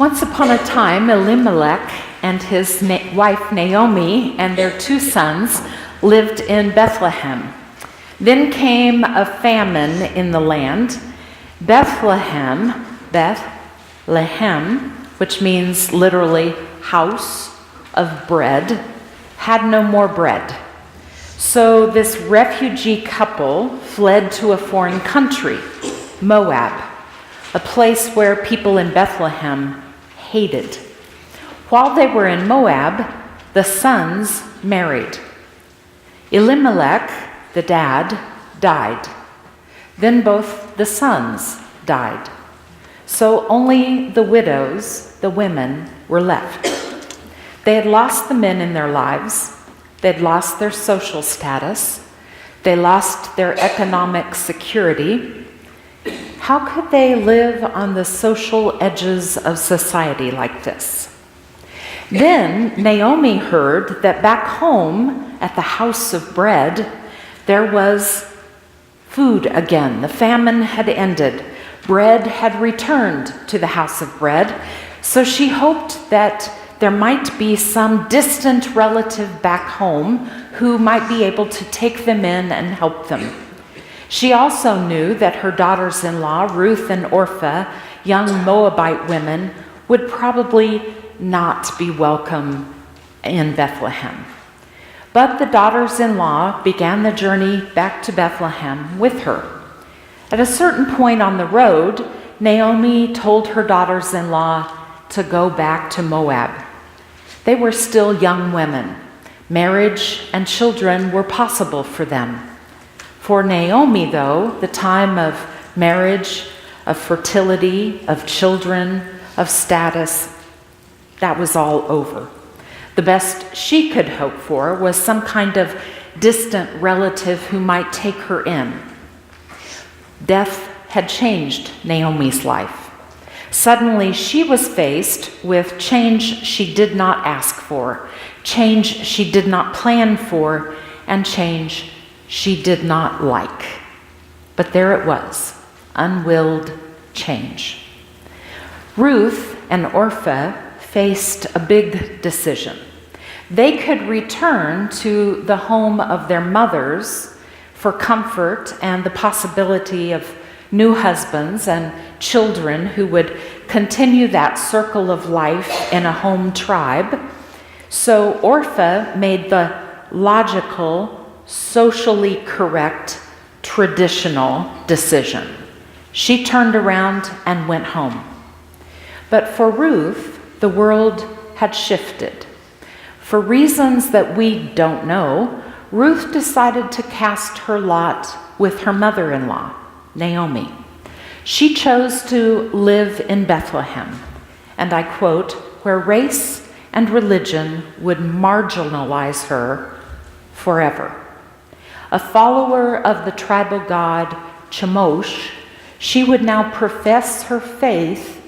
Once upon a time, Elimelech and his wife Naomi and their 2 sons lived in Bethlehem. Then came a famine in the land. Bethlehem, which means literally house of bread, had no more bread. So this refugee couple fled to a foreign country, Moab, a place where people in Bethlehem hated. While they were in Moab, the sons married. Elimelech, the dad, died. Then both the sons died. So only the widows, the women, were left. They had lost the men in their lives. They'd lost their social status. They lost their economic security. How could they live on the social edges of society like this? Then Naomi heard that back home at the house of bread, there was food again. The famine had ended. Bread had returned to the house of bread. So she hoped that there might be some distant relative back home who might be able to take them in and help them. She also knew that her daughters-in-law, Ruth and Orpah, young Moabite women, would probably not be welcome in Bethlehem. But the daughters-in-law began the journey back to Bethlehem with her. At a certain point on the road, Naomi told her daughters-in-law to go back to Moab. They were still young women. Marriage and children were possible for them. For Naomi, though, the time of marriage, of fertility, of children, of status, that was all over. The best she could hope for was some kind of distant relative who might take her in. Death had changed Naomi's life. Suddenly, she was faced with change she did not ask for, change she did not plan for, and change she did not like. But there it was, unwilled change. Ruth and Orpah faced a big decision. They could return to the home of their mothers for comfort and the possibility of new husbands and children who would continue that circle of life in a home tribe. So Orpah made the logical, socially correct, traditional decision. She turned around and went home. But for Ruth, the world had shifted. For reasons that we don't know, Ruth decided to cast her lot with her mother-in-law, Naomi. She chose to live in Bethlehem, and I quote, where race and religion would marginalize her forever. A follower of the tribal god Chemosh, she would now profess her faith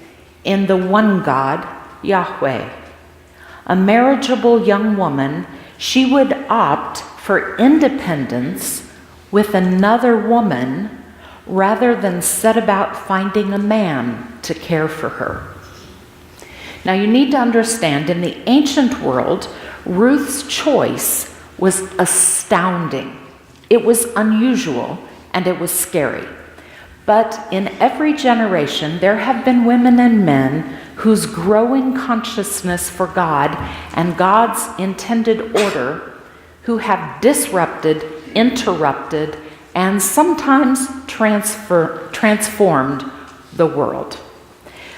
in the one God, Yahweh. A marriageable young woman, she would opt for independence with another woman rather than set about finding a man to care for her. Now you need to understand, in the ancient world, Ruth's choice was astounding. It was unusual and it was scary. But in every generation, there have been women and men whose growing consciousness for God and God's intended order, who have disrupted, interrupted, and sometimes transformed the world.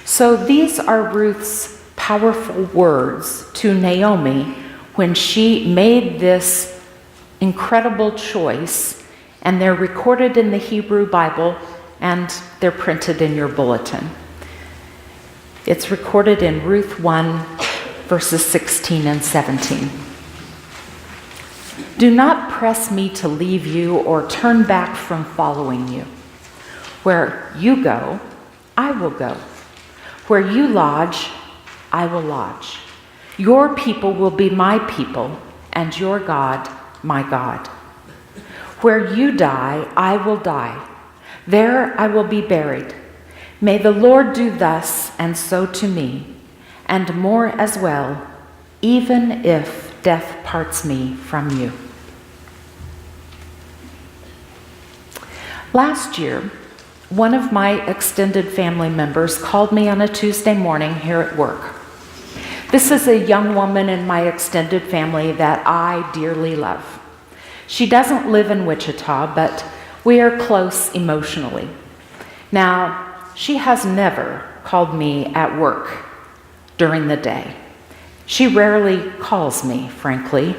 So these are Ruth's powerful words to Naomi when she made this incredible choice, and they're recorded in the Hebrew Bible and they're printed in your bulletin. It's recorded in Ruth 1, verses 16 and 17. Do not press me to leave you or turn back from following you. Where you go, I will go. Where you lodge, I will lodge. Your people will be my people, and your God, my God. Where you die, I will die. There I will be buried. May the Lord do thus and so to me, and more as well, even if death parts me from you. Last year, one of my extended family members called me on a Tuesday morning here at work. This is a young woman in my extended family that I dearly love. She doesn't live in Wichita, but we are close emotionally. Now, she has never called me at work during the day. She rarely calls me, frankly.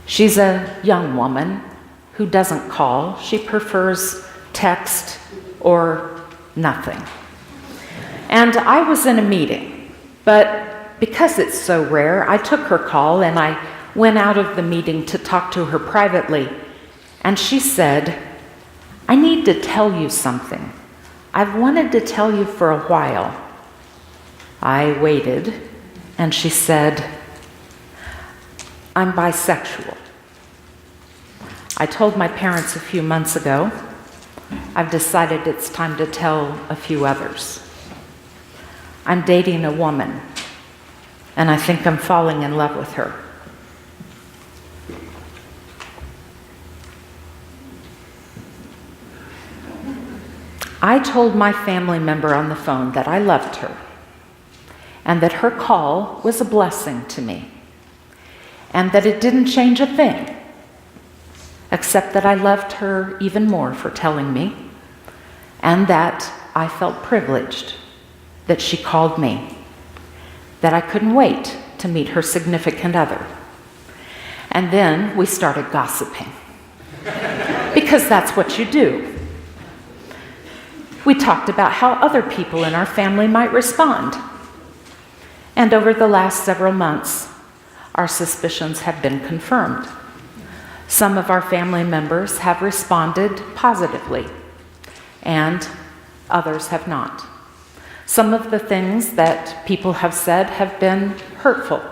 She's a young woman who doesn't call. She prefers text or nothing. And I was in a meeting, but because it's so rare, I took her call and I went out of the meeting to talk to her privately. And she said, "I need to tell you something. I've wanted to tell you for a while." I waited, and she said, "I'm bisexual. I told my parents a few months ago. I've decided it's time to tell a few others. I'm dating a woman, and I think I'm falling in love with her." I told my family member on the phone that I loved her and that her call was a blessing to me and that it didn't change a thing, except that I loved her even more for telling me and that I felt privileged that she called me, that I couldn't wait to meet her significant other. And then we started gossiping, because that's what you do. We talked about how other people in our family might respond. And over the last several months, our suspicions have been confirmed. Some of our family members have responded positively, and others have not. Some of the things that people have said have been hurtful,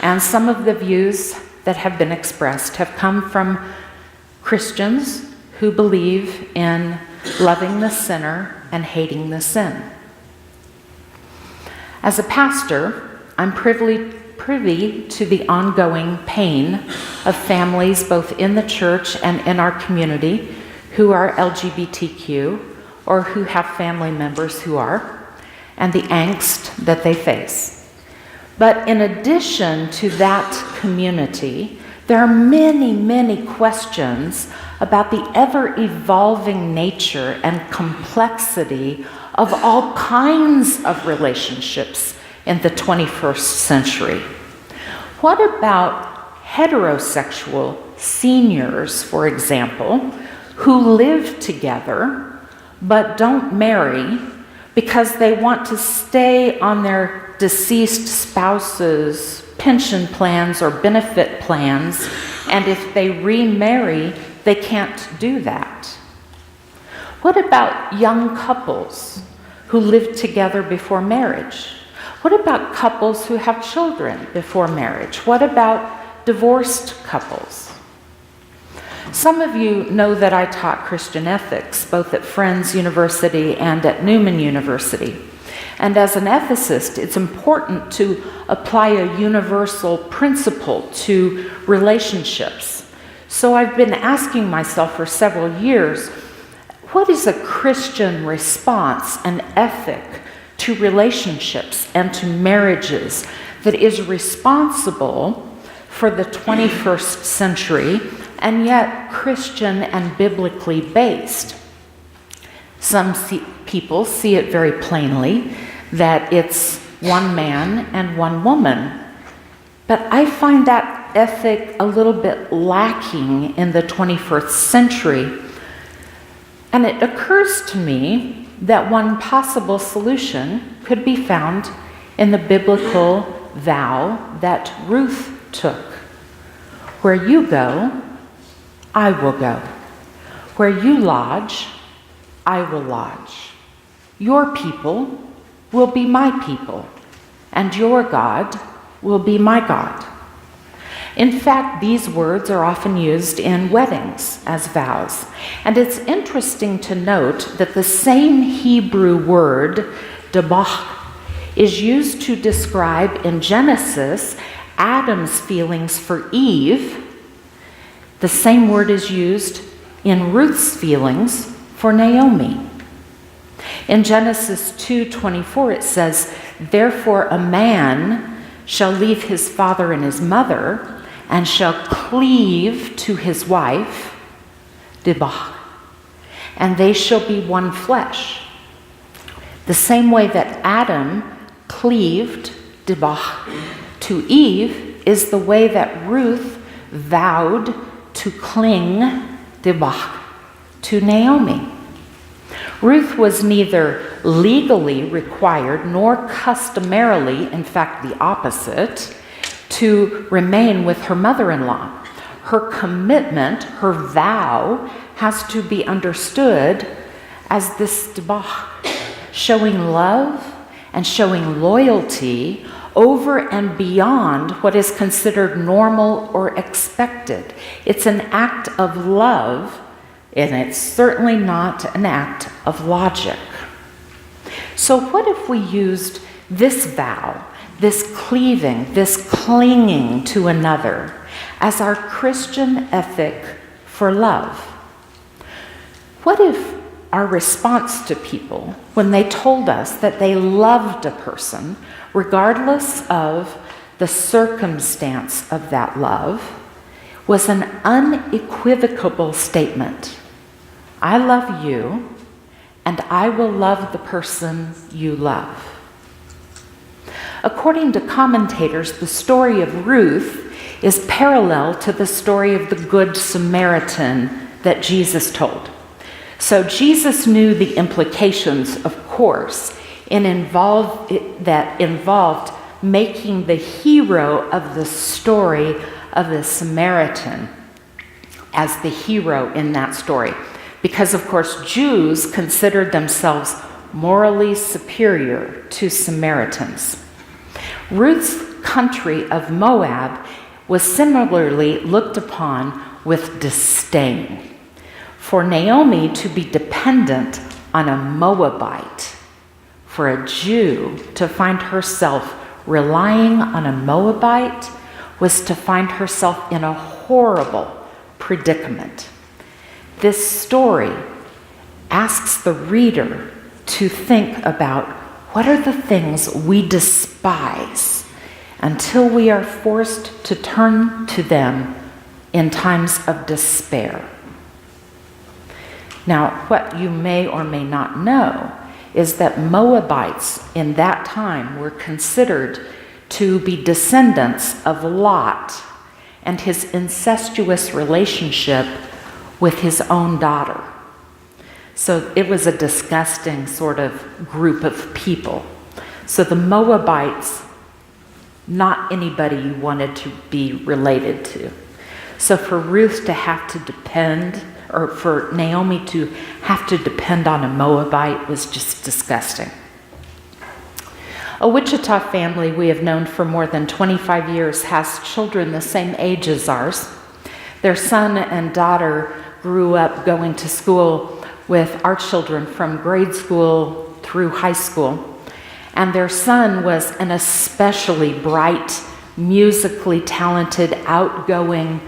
and some of the views that have been expressed have come from Christians who believe in loving the sinner and hating the sin. As a pastor, I'm privy to the ongoing pain of families both in the church and in our community who are LGBTQ or who have family members who are, and the angst that they face. But in addition to that community, there are many, many questions about the ever-evolving nature and complexity of all kinds of relationships in the 21st century. What about heterosexual seniors, for example, who live together but don't marry because they want to stay on their deceased spouse's pension plans or benefit plans, and if they remarry, they can't do that? What about young couples who live together before marriage? What about couples who have children before marriage? What about divorced couples? Some of you know that I taught Christian ethics both at Friends University and at Newman University. And as an ethicist, it's important to apply a universal principle to relationships. So I've been asking myself for several years, what is a Christian response, an ethic to relationships and to marriages that is responsible for the 21st century and yet Christian and biblically based? Some people see it very plainly that it's one man and one woman. But I find that ethic a little bit lacking in the 21st century. And it occurs to me that one possible solution could be found in the biblical vow that Ruth took. Where you go, I will go. Where you lodge, I will lodge. Your people will be my people, and your God will be my God. In fact, these words are often used in weddings as vows. And it's interesting to note that the same Hebrew word, dabach, is used to describe in Genesis Adam's feelings for Eve. The same word is used in Ruth's feelings for Naomi. In Genesis 2:24 it says, "Therefore a man shall leave his father and his mother and shall cleave to his wife, dibach, and they shall be one flesh." The same way that Adam cleaved, dibach, to Eve is the way that Ruth vowed to cling, dibach, to Naomi. Ruth was neither legally required nor customarily, in fact the opposite, to remain with her mother-in-law. Her commitment, her vow, has to be understood as this dibach, showing love and showing loyalty over and beyond what is considered normal or expected. It's an act of love, and it's certainly not an act of logic. So what if we used this vow, this cleaving, this clinging to another as our Christian ethic for love? What if our response to people when they told us that they loved a person, regardless of the circumstance of that love, was an unequivocal statement? I love you, and I will love the person you love. According to commentators, the story of Ruth is parallel to the story of the Good Samaritan that Jesus told. So Jesus knew the implications, of course, that involved making the hero of the story of the Samaritan as the hero in that story. Because, of course, Jews considered themselves morally superior to Samaritans. Ruth's country of Moab was similarly looked upon with disdain. For Naomi to be dependent on a Moabite, for a Jew to find herself relying on a Moabite, was to find herself in a horrible predicament. This story asks the reader to think about what are the things we despise until we are forced to turn to them in times of despair. Now, what you may or may not know is that Moabites in that time were considered to be descendants of Lot and his incestuous relationship with his own daughter. So it was a disgusting sort of group of people. So the Moabites, not anybody you wanted to be related to. So for Ruth to have to depend, or for Naomi to have to depend on a Moabite, was just disgusting. A Wichita family we have known for more than 25 years has children the same age as ours. Their son and daughter grew up going to school with our children from grade school through high school. And their son was an especially bright, musically talented, outgoing,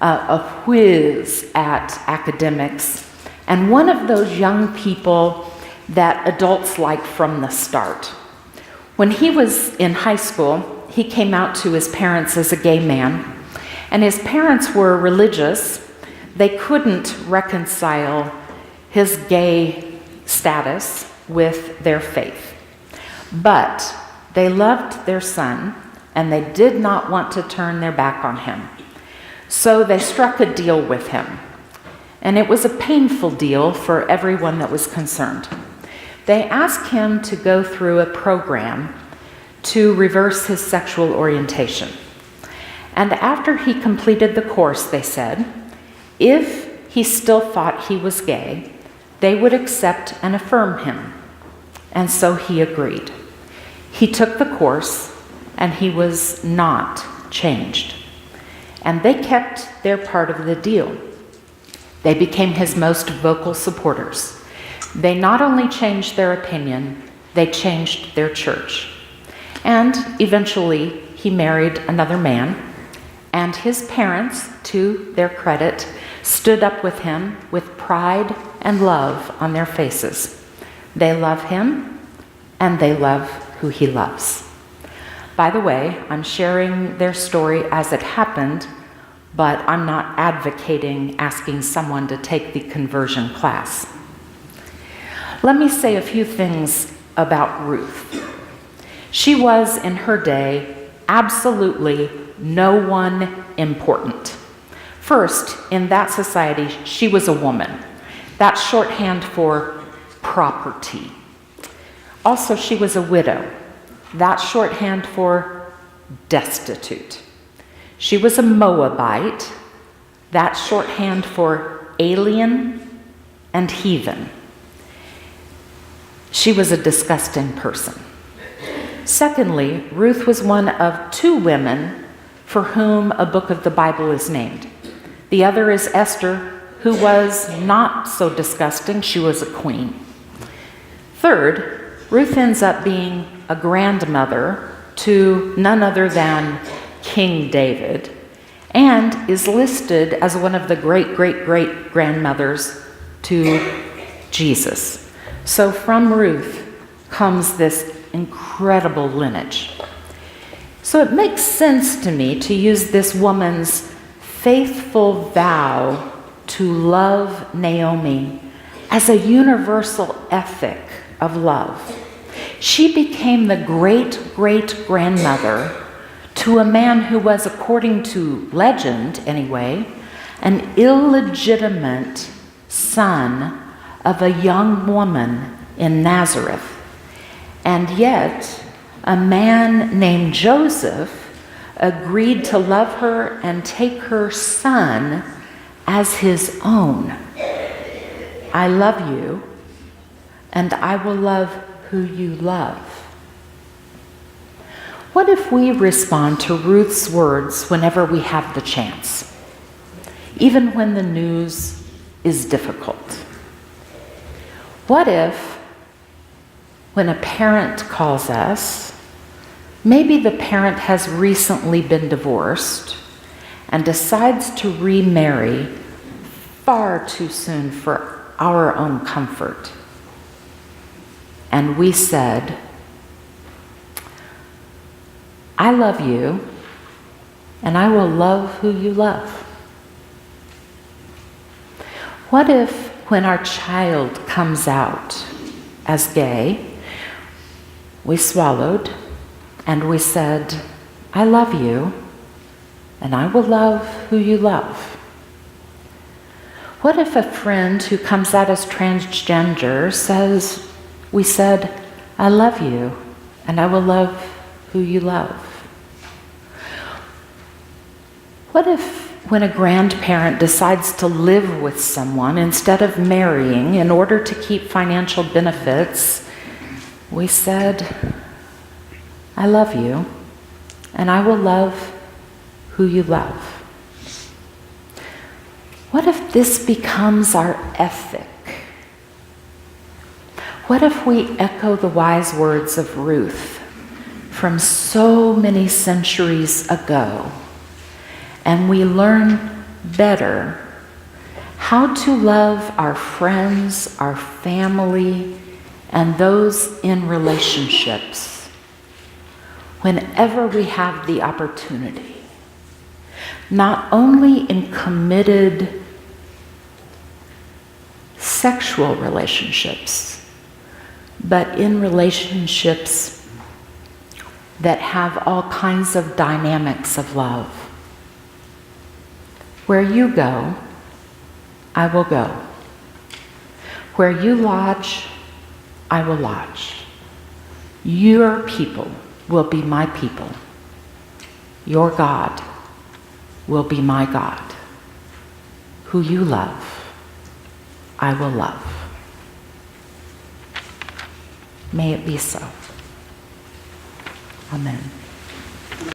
a whiz at academics, and one of those young people that adults like from the start. When he was in high school, he came out to his parents as a gay man, and his parents were religious. They couldn't reconcile his gay status with their faith, but they loved their son, and they did not want to turn their back on him. So they struck a deal with him, and it was a painful deal for everyone that was concerned. They asked him to go through a program to reverse his sexual orientation. And after he completed the course, they said, if he still thought he was gay, they would accept and affirm him. And so he agreed. He took the course, and he was not changed. And they kept their part of the deal. They became his most vocal supporters. They not only changed their opinion, they changed their church. And eventually, he married another man, and his parents, to their credit, stood up with him with pride and love on their faces. They love him, and they love who he loves. By the way, I'm sharing their story as it happened, but I'm not advocating asking someone to take the conversion class. Let me say a few things about Ruth. She was, in her day, absolutely no one important. First, in that society, she was a woman. That's shorthand for property. Also, she was a widow. That's shorthand for destitute. She was a Moabite. That's shorthand for alien and heathen. She was a disgusting person. Secondly, Ruth was one of two women for whom a book of the Bible is named. The other is Esther, who was not so disgusting. She was a queen. Third, Ruth ends up being a grandmother to none other than King David, and is listed as one of the great-great-great-grandmothers to Jesus. So from Ruth comes this incredible lineage. So it makes sense to me to use this woman's faithful vow to love Naomi as a universal ethic of love. She became the great-great-grandmother to a man who was, according to legend anyway, an illegitimate son of a young woman in Nazareth. And yet, a man named Joseph agreed to love her and take her son as his own. I love you, and I will love who you love. What if we respond to Ruth's words whenever we have the chance, even when the news is difficult? What if, when a parent calls us, maybe the parent has recently been divorced and decides to remarry far too soon for our own comfort, and we said, I love you, and I will love who you love? What if, when our child comes out as gay, we swallowed and we said, I love you, and I will love who you love? What if a friend who comes out as transgender we said, I love you, and I will love who you love? What if, when a grandparent decides to live with someone instead of marrying in order to keep financial benefits, we said, I love you, and I will love who you love? What if this becomes our ethic? What if we echo the wise words of Ruth from so many centuries ago, and we learn better how to love our friends, our family, and those in relationships whenever we have the opportunity, not only in committed sexual relationships, but in relationships that have all kinds of dynamics of love. Where you go, I will go. Where you lodge, I will lodge. Your people will be my people. Your God will be my God. Who you love, I will love. May it be so. Amen.